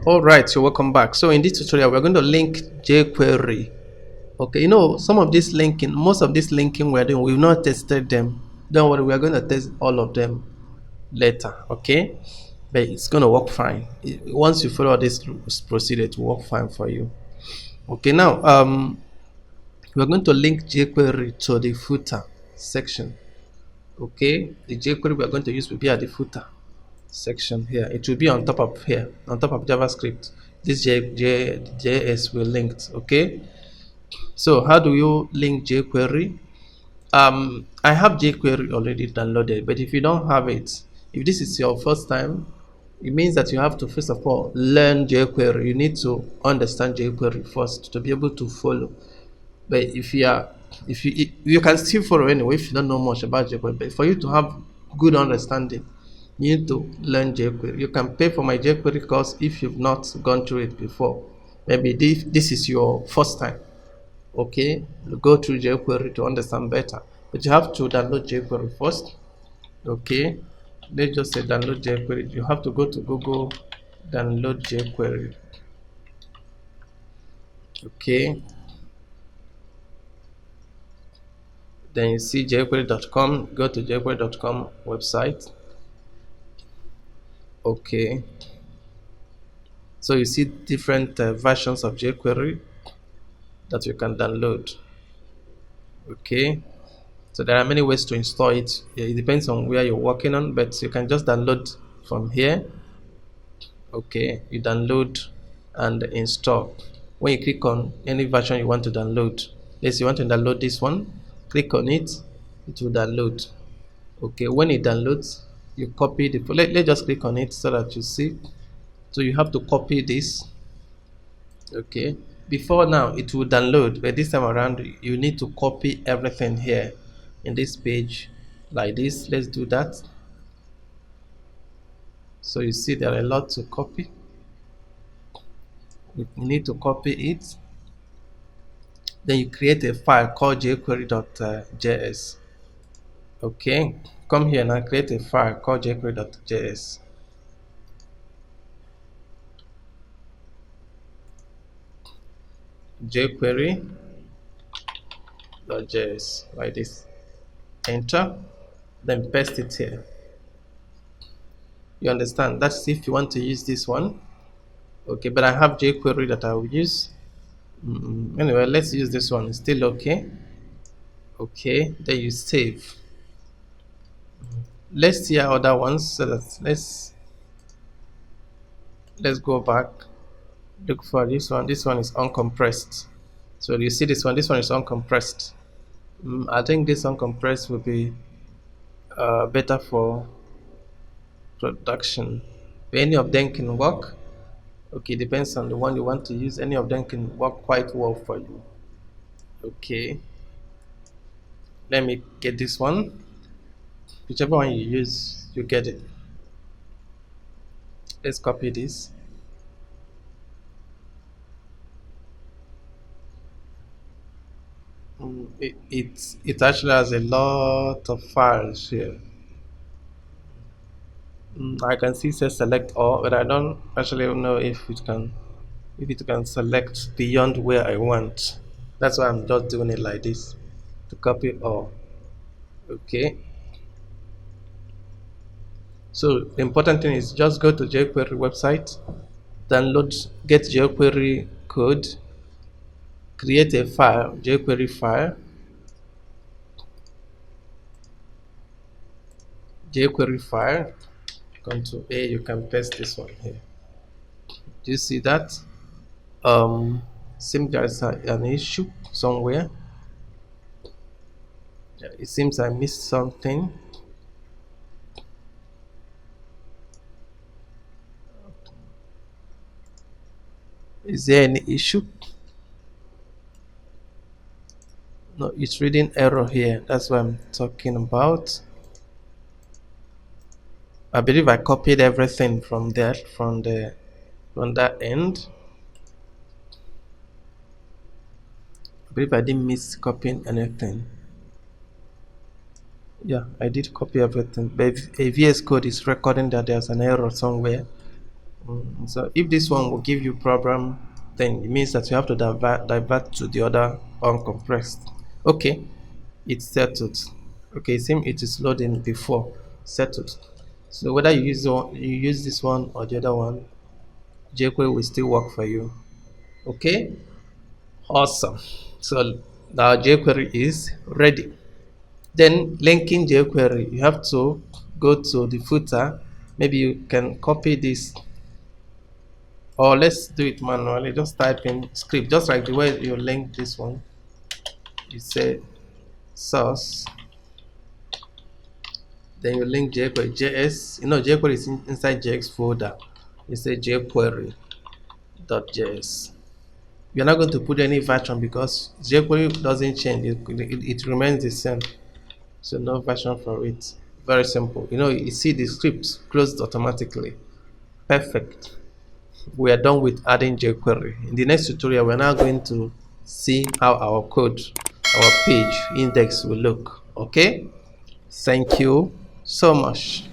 All right, so welcome back. So in this tutorial, we're going to link jQuery. Okay, some of this linking, most of this linking we're doing, we've not tested them. Don't worry, we're going to test all of them later. Okay, but it's going to work fine. Once you follow this procedure, it will work fine for you. Okay, now we're going to link jQuery to the footer section. Okay, the jQuery we're going to use will be at the footer section here. It will be on top of here, on top of JavaScript. This JS will linked. Okay, so how do you link jQuery? I have jQuery already downloaded, but if you don't have it, if this is your first time, it means that you have to first of all learn jQuery. You need to understand jQuery first to be able to follow. But if you can still follow anyway if you don't know much about jQuery. But for you to have good understanding, you need to learn jQuery. You can pay for my jQuery course if you've not gone through it before. Maybe this is your first time. Okay, go through jQuery to understand better. But you have to download jQuery first. Okay, let's just say download jQuery. You have to go to Google, download jQuery. Okay, then you see jquery.com. Go to jquery.com website. Okay, so you see different versions of jQuery that you can download. Okay, so there are many ways to install it. It depends on where you're working on, but you can just download from here. Okay, you download and install. When you click on any version you want to download, let's say you want to download this one, click on it, it will download. Okay, when it downloads, you copy the let's just click on it so that you see. So you have to copy this. Okay, before now it will download, but this time around you need to copy everything here in this page like this. Let's do that. So you see there are a lot to copy. You need to copy it. Then you create a file called jquery.js. Okay, come here now, create a file called jquery.js. jquery.js like this. Enter, then paste it here. You understand? That's if you want to use this one. Okay, but I have jQuery that I will use. Anyway, let's use this one. It's still okay. Okay, then you save. Let's see other ones. So that let's go back. Look for this one. This one is uncompressed. So you see this one. This one is uncompressed. I think this uncompressed will be better for production. Any of them can work. Okay, depends on the one you want to use. Any of them can work quite well for you. Okay, let me get this one. Whichever one you use, you get it. Let's copy this. It actually has a lot of files here. I can see says select all, but I don't actually know if it can select beyond where I want. That's why I'm just doing it like this to copy all. Okay, so the important thing is just go to jQuery website, download, get jQuery code, create a file, jQuery file, Ctrl A, you can paste this one here. Do you see that? Seems there's an issue somewhere. It seems I missed something. Is there any issue? No, it's reading error here. That's what I'm talking about. I believe I copied everything from there, from that end. I believe I didn't miss copying anything. Yeah, I did copy everything. But if a VS Code is recording that there's an error somewhere, So if this one will give you problem, then it means that you have to divert to the other uncompressed. Okay, it's settled. Okay, same it is loading before settled. So whether you use this one or the other one, jQuery will still work for you. Okay, awesome. So now jQuery is ready. Then linking jQuery, you have to go to the footer. Maybe you can copy this, or let's do it manually. Just type in script, just like the way you link this one. You say source, then you link jQuery JS. You know jQuery is inside JX folder. You say jQuery.js. You're not going to put any version because jQuery doesn't change. It remains the same. So no version for it. Very simple. You know, you see the script closed automatically. Perfect. We are done with adding jQuery. In the next tutorial, we're now going to see how our code, our page index will look. Okay? Thank you so much.